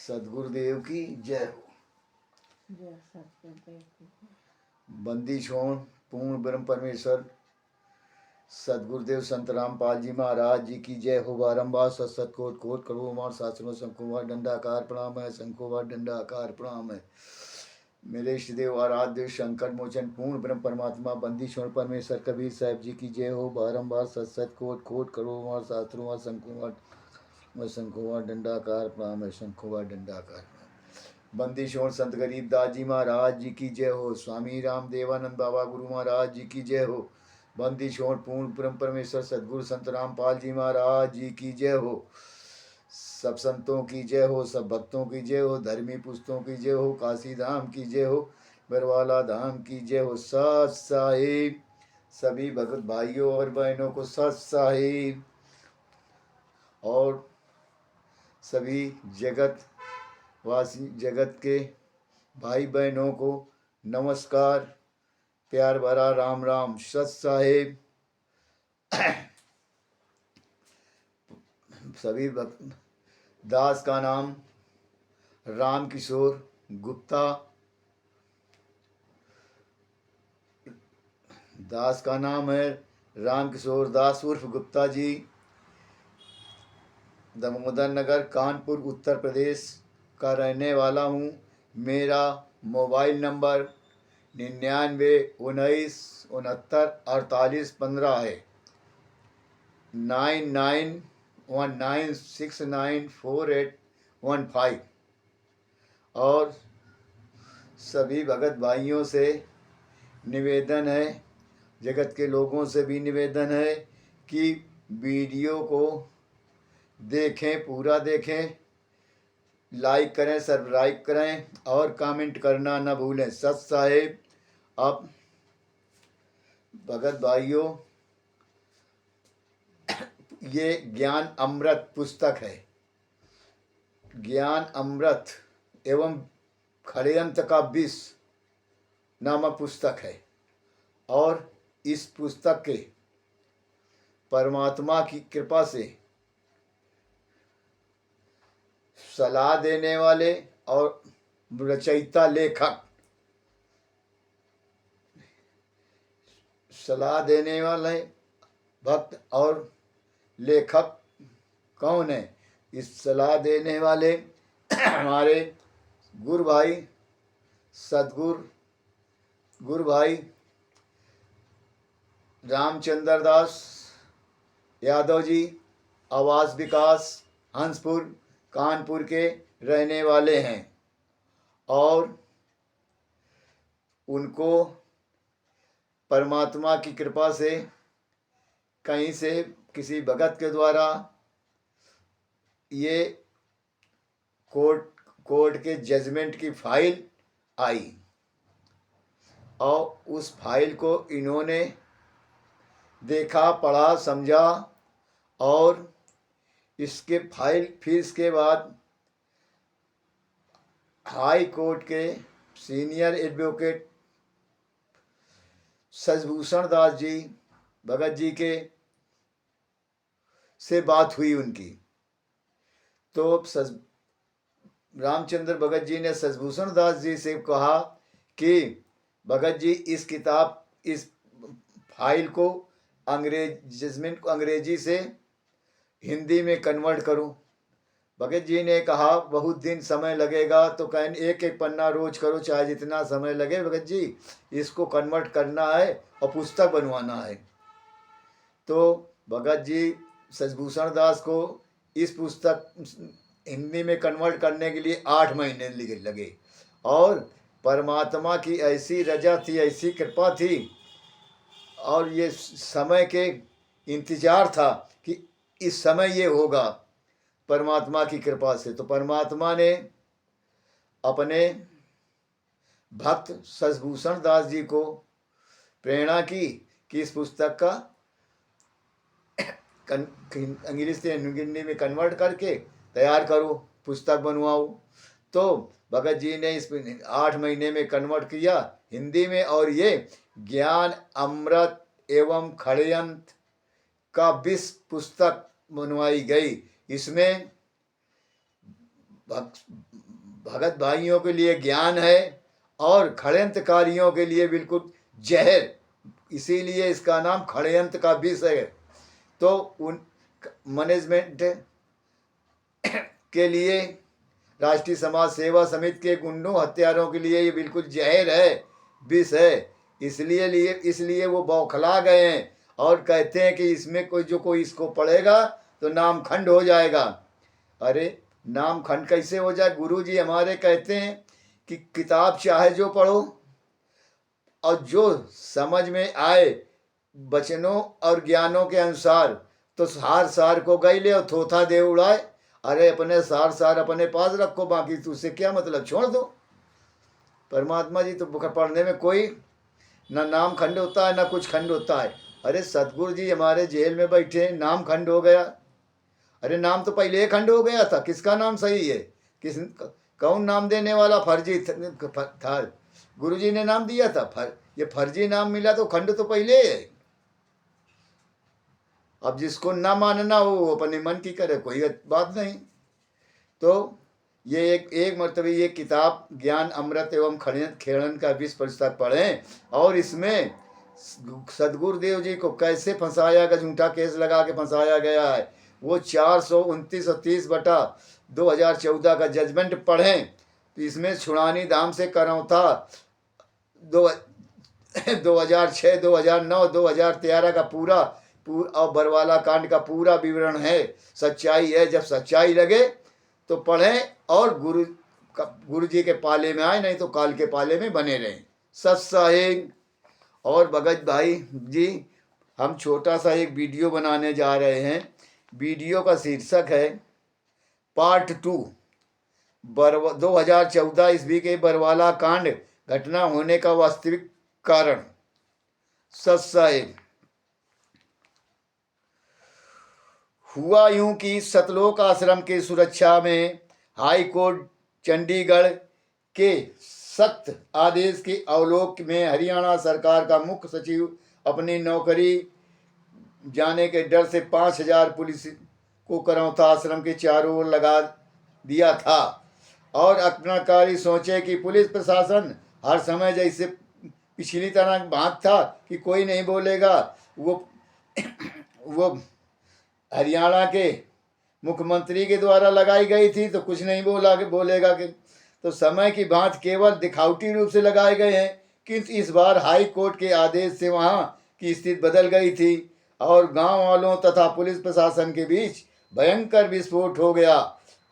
सदगुरुदेव की जय हो। जय सतगुरुदेव की। बंदी छोड़ पूर्ण ब्रह्म परमेश्वर सदगुरुदेव संत रामपाल जी महाराज जी की जय हो। बारम्बार सत कोट कोट करो मार शास्त्रों शंकुवार दंडाकार प्रणाम है। शंकुवार दंडाकार प्रणाम है। मेरे इष्टदेव आराध्य शंकर मोचन पूर्ण ब्रह्म परमात्मा बंदी छोड़ परमेश्वर कबीर साहब जी की जय हो। बारम्बार सत कोट कोट करो मार शास्त्रों शंकुवार दंडाकार प्रणाम है। शंकुवार दंडाकार बंदी छोड़ संत गरीबदास जी महाराज जी की जय हो। स्वामी राम देवानंद बाबा गुरु महाराज जी की जय हो। बंदी छोड़ पूर्ण ब्रह्म परमेश्वर सदगुरु संत रामपाल जी महाराज जी की जय हो। सब संतों की जय हो। सब भक्तों की जय हो। धर्मी पुस्तों की जय हो। काशी धाम की जय हो। बरवाला धाम की जय हो। सत साहिब सभी भगत भाइयों और बहनों को सत साहिब और सभी जगत वासी जगत के भाई बहनों को नमस्कार, प्यार भरा राम राम। सत साहिब सभी दास का नाम राम किशोर गुप्ता। दास का नाम है राम किशोर दास उर्फ गुप्ता जी। दामोदर नगर कानपुर उत्तर प्रदेश का रहने वाला हूँ। मेरा मोबाइल नंबर 99 19 69 48 15 है। 9919694815 और सभी भगत भाइयों से निवेदन है, जगत के लोगों से भी निवेदन है कि वीडियो को देखें, पूरा देखें, लाइक करें, सब्सक्राइब करें और कमेंट करना न भूलें। सत साहिब अब भगत भाइयों, ये ज्ञान अमृत पुस्तक है। ज्ञान अमृत एवं षड्यंत्र का विष नामक पुस्तक है और इस पुस्तक के परमात्मा की कृपा से सलाह देने वाले और रचयिता लेखक, सलाह देने वाले भक्त और लेखक कौन है? इस सलाह देने वाले हमारे गुरु भाई गुरु भाई रामचंद्र दास यादव जी, आवास विकास हंसपुर कानपुर के रहने वाले हैं और उनको परमात्मा की कृपा से कहीं से किसी भगत के द्वारा ये कोर्ट के जजमेंट की फाइल आई और उस फाइल को इन्होंने देखा, पढ़ा, समझा और इसके फाइल फिर इसके बाद हाई कोर्ट के सीनियर एडवोकेट सजभूषण दास जी भगत जी के से बात हुई उनकी, तो रामचंद्र भगत जी ने सजभूषण दास जी से कहा कि भगत जी इस फाइल को जजमेंट को अंग्रेजी से हिंदी में कन्वर्ट करो। भगत जी ने कहा बहुत दिन समय लगेगा, तो कहें एक एक पन्ना रोज करो, चाहे जितना समय लगे भगत जी, इसको कन्वर्ट करना है और पुस्तक बनवाना है। तो भगत जी सजभूषण दास को इस पुस्तक हिंदी में कन्वर्ट करने के लिए 8 महीने लगे और परमात्मा की ऐसी रजा थी, ऐसी कृपा थी और ये समय के इंतजार था कि इस समय ये होगा परमात्मा की कृपा से। तो परमात्मा ने अपने भक्त सजभूषण दास जी को प्रेरणा की कि इस पुस्तक का अंग्रेजी से हिंदी में कन्वर्ट करके तैयार करो, पुस्तक बनवाओ। तो भगत जी ने इस 8 महीने में कन्वर्ट किया हिंदी में और ये ज्ञान अमृत एवं षड्यंत्र का विष पुस्तक बनवाई गई। इसमें भगत भाइयों के लिए ज्ञान है और षड्यंत्रकारियों के लिए बिल्कुल जहर, इसीलिए इसका नाम षड्यंत्र का विष है। तो उन मैनेजमेंट के लिए, राष्ट्रीय समाज सेवा समिति के गुंडों हत्यारों के लिए ये बिल्कुल जहर है, विष है। इसलिए वो बौखला गए हैं और कहते हैं कि इसमें कोई इसको पढ़ेगा तो नाम खंड हो जाएगा। अरे नाम खंड कैसे हो जाए? गुरुजी हमारे कहते हैं कि किताब चाहे जो पढ़ो और जो समझ में आए वचनों और ज्ञानों के अनुसार, तो सार को गई ले और थोथा दे उड़ाए। अरे अपने सार अपने पास रखो, बाकी तुझसे क्या मतलब, छोड़ दो। परमात्मा जी तो पढ़ने में कोई ना नाम खंड होता है ना कुछ खंड होता है। अरे सतगुरु जी हमारे जेल में बैठे, नाम खंड हो गया। अरे नाम तो पहले ही खंड हो गया था। किसका नाम सही है? कौन नाम देने वाला फर्जी था? गुरुजी ने नाम दिया था, ये फर्जी नाम मिला तो खंड तो पहले है। अब जिसको ना मानना हो वो अपने मन की करे, कोई बात नहीं। तो ये एक मरतबे ये किताब ज्ञान अमृत एवं खेड़न का 20 पुस्तक पढ़ें और इसमें सदगुरुदेव जी को कैसे फंसाया गया, झूठा केस लगा के फंसाया गया है, वो 429/30/2014 का जजमेंट पढ़ें। तो इसमें छुड़ानी धाम से करौथा 2006, 2009, 2013 का पूरा और बरवाला कांड का पूरा विवरण है, सच्चाई है। जब सच्चाई लगे तो पढ़ें और गुरु जी के पाले में आए, नहीं तो काल के पाले में बने रहें। सत्संग। और भगत भाई जी, हम छोटा सा एक वीडियो बनाने जा रहे हैं। वीडियो का शीर्षक है पार्ट 2, 2014 ईस्वी के बरवाला कांड घटना होने का वास्तविक कारण। सत्संग। हुआ यूं कि सतलोक आश्रम की सुरक्षा में हाई कोर्ट चंडीगढ़ के सख्त आदेश के अवलोक में हरियाणा सरकार का मुख्य सचिव अपनी नौकरी जाने के डर से 5000 पुलिस को करौथा आश्रम के चारों ओर लगा दिया था और अपना कार्य सोचे कि पुलिस प्रशासन हर समय जैसे पिछली तरह भाग था कि कोई नहीं बोलेगा। वो हरियाणा के मुख्यमंत्री के द्वारा लगाई गई थी तो कुछ नहीं बोलेगा कि तो समय की बात केवल दिखावटी रूप से लगाए गए हैं। किंतु इस बार हाई कोर्ट के आदेश से वहां की स्थिति बदल गई थी और गांव वालों तथा पुलिस प्रशासन के बीच भयंकर विस्फोट हो गया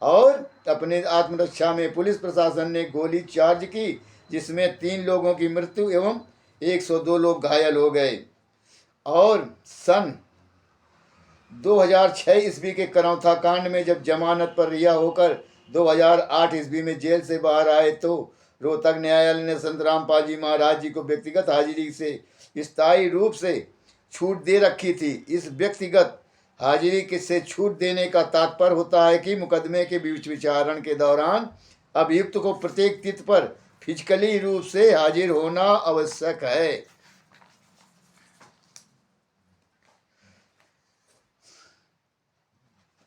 और अपने आत्मरक्षा में पुलिस प्रशासन ने गोली चार्ज की, जिसमें 3 लोगों की मृत्यु एवं 102 लोग घायल हो गए। और सन 2006 ईस्वी के करौथा कांड में जब जमानत पर रिहा होकर 2008 ईस्वी में जेल से बाहर आए तो रोहतक न्यायालय ने संत रामपाल जी महाराज जी को व्यक्तिगत हाजिरी से स्थायी रूप से छूट दे रखी थी। इस व्यक्तिगत हाजिरी से छूट देने का तात्पर्य होता है कि मुकदमे के बीच विचारण के दौरान अभियुक्त को प्रत्येक तिथि पर फिजिकली रूप से हाजिर होना आवश्यक है।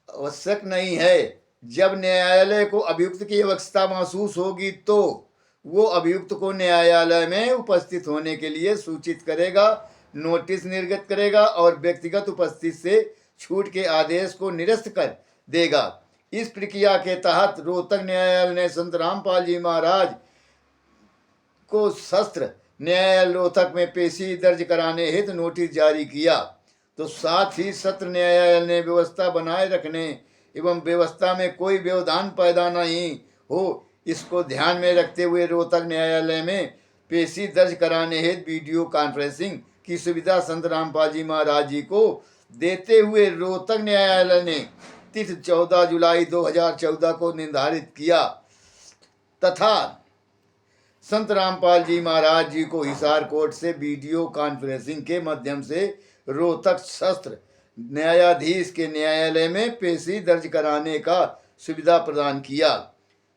आवश्यक नहीं है। जब न्यायालय को अभियुक्त की आवश्यकता महसूस होगी तो वो अभियुक्त को न्यायालय में उपस्थित होने के लिए सूचित करेगा, नोटिस निर्गत करेगा और व्यक्तिगत उपस्थिति से छूट के आदेश को निरस्त कर देगा। इस प्रक्रिया के तहत रोहतक न्यायालय ने संत रामपाल जी महाराज को सत्र न्यायालय रोहतक में पेशी दर्ज कराने हेतु नोटिस जारी किया। तो साथ ही सत्र न्यायालय ने व्यवस्था बनाए रखने एवं व्यवस्था में कोई व्यवधान पैदा नहीं हो, इसको ध्यान में रखते हुए रोहतक न्यायालय में पेशी दर्ज कराने हेतु वीडियो कॉन्फ्रेंसिंग की सुविधा संत रामपाल जी महाराज जी को देते हुए रोहतक न्यायालय ने तिथि 14 जुलाई 2014 को निर्धारित किया तथा संत रामपाल जी महाराज जी को हिसार कोर्ट से वीडियो कॉन्फ्रेंसिंग के माध्यम से रोहतक सत्र न्यायाधीश के न्यायालय में पेशी दर्ज कराने का सुविधा प्रदान किया।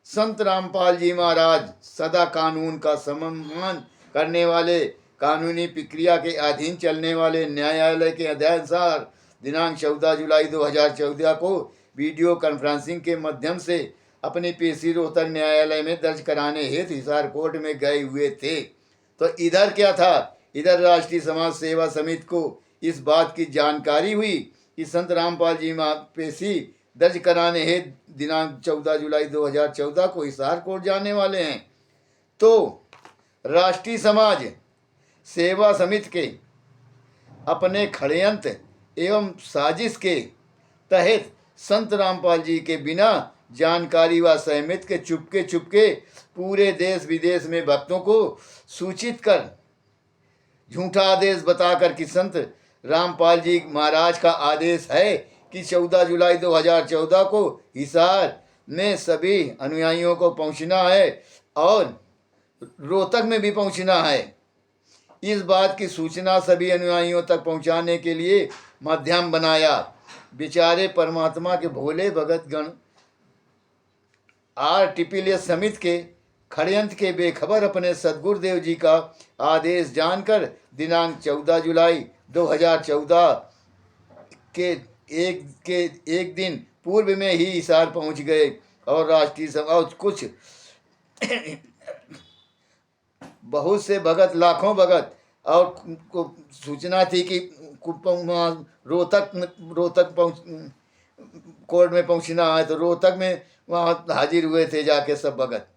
संत रामपाल जी महाराज सदा कानून का सम्मान करने वाले, कानूनी प्रक्रिया के अधीन चलने वाले न्यायालय के अनुसार दिनांक 14 जुलाई 2014 को वीडियो कॉन्फ्रेंसिंग के माध्यम से अपनी पेशी रोहतक न्यायालय में दर्ज कराने हेतु हिसार कोर्ट में गए हुए थे। तो इधर क्या था, इधर राष्ट्रीय समाज सेवा समिति को इस बात की जानकारी हुई कि संत रामपाल जी पेशी दर्ज कराने हेतु दिनांक 14 जुलाई 2014 को हिसार कोर्ट जाने वाले हैं। तो राष्ट्रीय समाज सेवा समिति के अपने षड्यंत्र एवं साजिश के तहत संत रामपाल जी के बिना जानकारी व सहमति के चुपके पूरे देश विदेश में भक्तों को सूचित कर झूठा आदेश बताकर कि संत रामपाल जी महाराज का आदेश है कि 14 जुलाई 2014 को हिसार में सभी अनुयायियों को पहुंचना है और रोहतक में भी पहुंचना है। इस बात की सूचना सभी अनुयायियों तक पहुंचाने के लिए माध्यम बनाया। बेचारे परमात्मा के भोले भगत गण RTPLS समिति के षड्यंत्र के बेखबर अपने सदगुरुदेव जी का आदेश जानकर दिनांक 14 जुलाई 2014 के एक दिन पूर्व में ही हिसार पहुंच गए और राष्ट्रीय समाज कुछ बहुत से भगत, लाखों भगत और को सूचना थी कि रोहतक कोर्ट में पहुंचना है, तो रोहतक में वहाँ हाजिर हुए थे जाके सब भगत।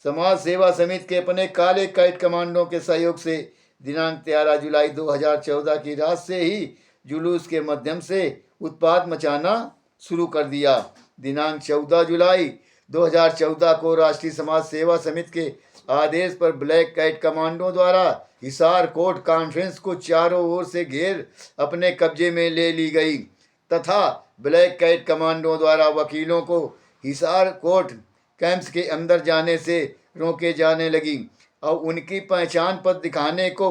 समाज सेवा समिति के अपने काले काइट कमांडों के सहयोग से दिनांक 13 जुलाई 2014 की रात से ही जुलूस के माध्यम से उत्पात मचाना शुरू कर दिया। दिनांक 14 जुलाई 2014 को राष्ट्रीय समाज सेवा समिति के आदेश पर ब्लैक काइट कमांडो द्वारा हिसार कोर्ट कॉन्फ्रेंस को चारों ओर से घेर अपने कब्जे में ले ली गई तथा ब्लैक काइट कमांडो द्वारा वकीलों को हिसार कोर्ट कैंप्स के अंदर जाने से रोके जाने लगी और उनकी पहचान पत्र दिखाने को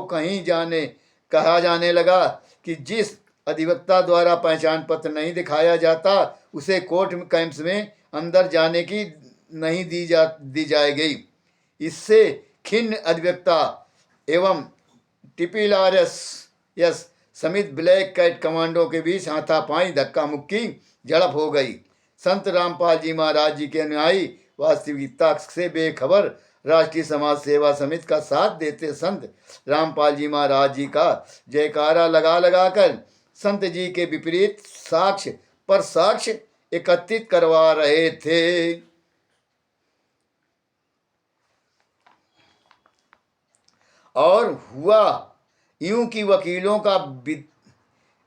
कहा जाने लगा कि जिस अधिवक्ता द्वारा पहचान पत्र नहीं दिखाया जाता उसे कोर्ट कैंप्स में अंदर जाने की नहीं दी जाएगी। इससे खिन्न अधिवक्ता एवं TPLS समित ब्लैक काइट कमांडो के बीच हाथापाई धक्का मुक्की झड़प हो गई। संत रामपाल जी महाराज जी के अनुयायी वास्तविकता से बेखबर राष्ट्रीय समाज सेवा समिति का साथ देते संत रामपाल जी महाराज जी का जयकारा लगा कर संत जी के विपरीत साक्ष्य एकत्रित करवा रहे थे। और हुआ यूं कि वकीलों का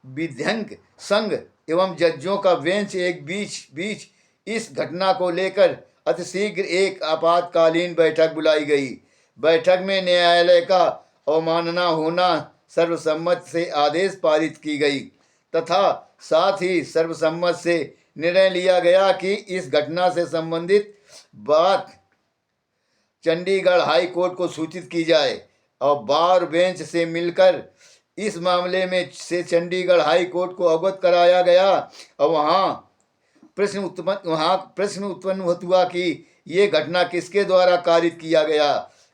विध्यंग संघ एवं जजों का बेंच एक बीच इस घटना को लेकर अतिशीघ्र एक आपातकालीन बैठक बुलाई गई। बैठक में न्यायालय का अवमानना होना सर्वसम्मत से आदेश पारित की गई तथा साथ ही सर्वसम्मत से निर्णय लिया गया कि इस घटना से संबंधित बात चंडीगढ़ हाई कोर्ट को सूचित की जाए और बार बेंच से मिलकर इस मामले में से चंडीगढ़ हाई कोर्ट को अवगत कराया गया और वहाँ प्रश्न उत्पन्न हुआ कि ये घटना किसके द्वारा कारित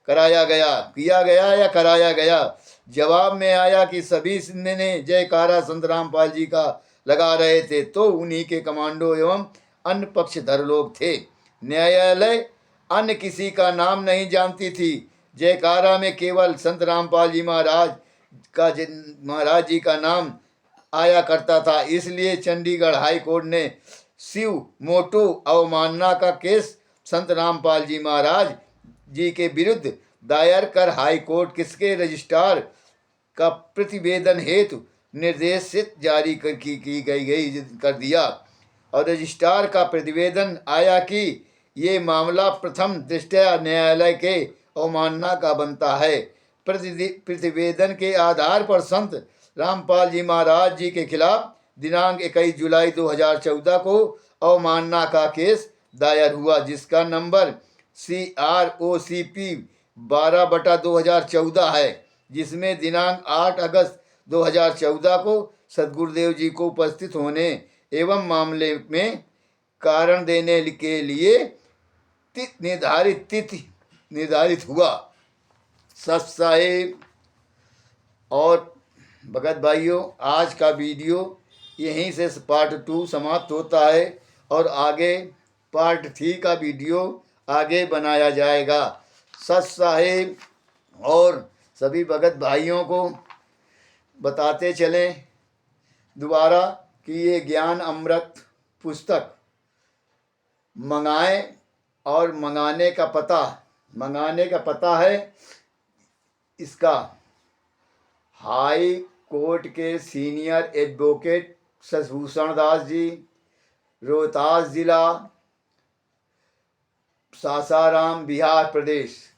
कराया गया। जवाब में आया कि सभी ने जयकारा संत रामपाल जी का लगा रहे थे तो उन्हीं के कमांडो एवं अन्य पक्षधर लोग थे। न्यायालय अन्य किसी का नाम नहीं जानती थी। जयकारा में केवल संत रामपाल जी महाराज जी का नाम आया करता था। इसलिए चंडीगढ़ हाई कोर्ट ने शिव मोटो अवमानना का केस संत रामपाल जी महाराज जी के विरुद्ध दायर कर हाई कोर्ट किसके रजिस्ट्रार का प्रतिवेदन हेतु निर्देशित जारी कर दिया और रजिस्ट्रार का प्रतिवेदन आया कि ये मामला प्रथम दृष्टया न्यायालय के अवमानना का बनता है। प्रतिवेदन के आधार पर संत रामपाल जी महाराज जी के खिलाफ दिनांक 21 जुलाई 2014 को अवमानना का केस दायर हुआ जिसका नंबर CROCP 12/2014 है, जिसमें दिनांक 8 अगस्त 2014 को सदगुरुदेव जी को उपस्थित होने एवं मामले में कारण देने के लिए निर्धारित हुआ। सत साहिब और भगत भाइयों, आज का वीडियो यहीं से पार्ट 2 समाप्त होता है और आगे पार्ट 3 का वीडियो आगे बनाया जाएगा। सत साहिब और सभी भगत भाइयों को बताते चलें दोबारा कि ये ज्ञान अमृत पुस्तक मंगाएं, और मंगाने का पता है इसका हाई कोर्ट के सीनियर एडवोकेट शशिभूषण दास जी, रोहतास जिला, सासाराम, बिहार प्रदेश।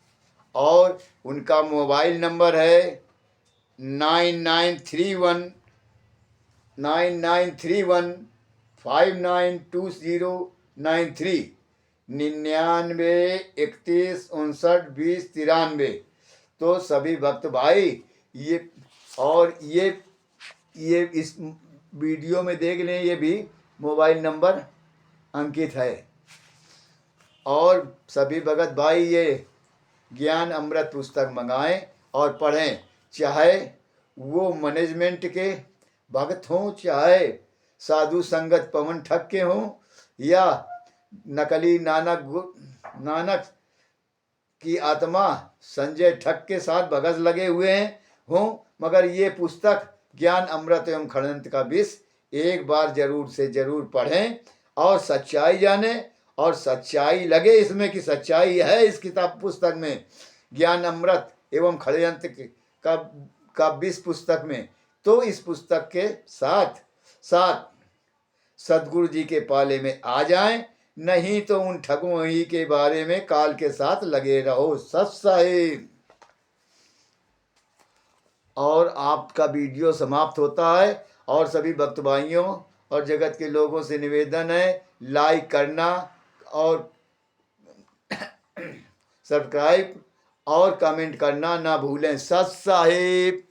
और उनका मोबाइल नंबर है 9931592093, 9931592093। तो सभी भक्त भाई ये इस वीडियो में देख लें, ये भी मोबाइल नंबर अंकित है। और सभी भगत भाई ये ज्ञान अमृत पुस्तक मंगाएं और पढ़ें, चाहे वो मैनेजमेंट के भक्त हों, चाहे साधु संगत पवन ठग के हों, या नकली नानक की आत्मा संजय ठग के साथ भगत लगे हुए हों, मगर ये पुस्तक ज्ञान अमृत एवं षड्यंत्र का विष एक बार जरूर से जरूर पढ़ें और सच्चाई जानें, और सच्चाई लगे इसमें कि सच्चाई है इस किताब पुस्तक में, ज्ञान अमृत एवं षड्यंत्र का विष पुस्तक में, तो इस पुस्तक के साथ साथ सदगुरु जी के पाले में आ जाएं, नहीं तो उन ठगों ही के बारे में काल के साथ लगे रहो। सत साहिब। और आपका वीडियो समाप्त होता है, और सभी भक्त भाइयों और जगत के लोगों से निवेदन है लाइक करना और सब्सक्राइब और कमेंट करना ना भूलें। सत साहिब।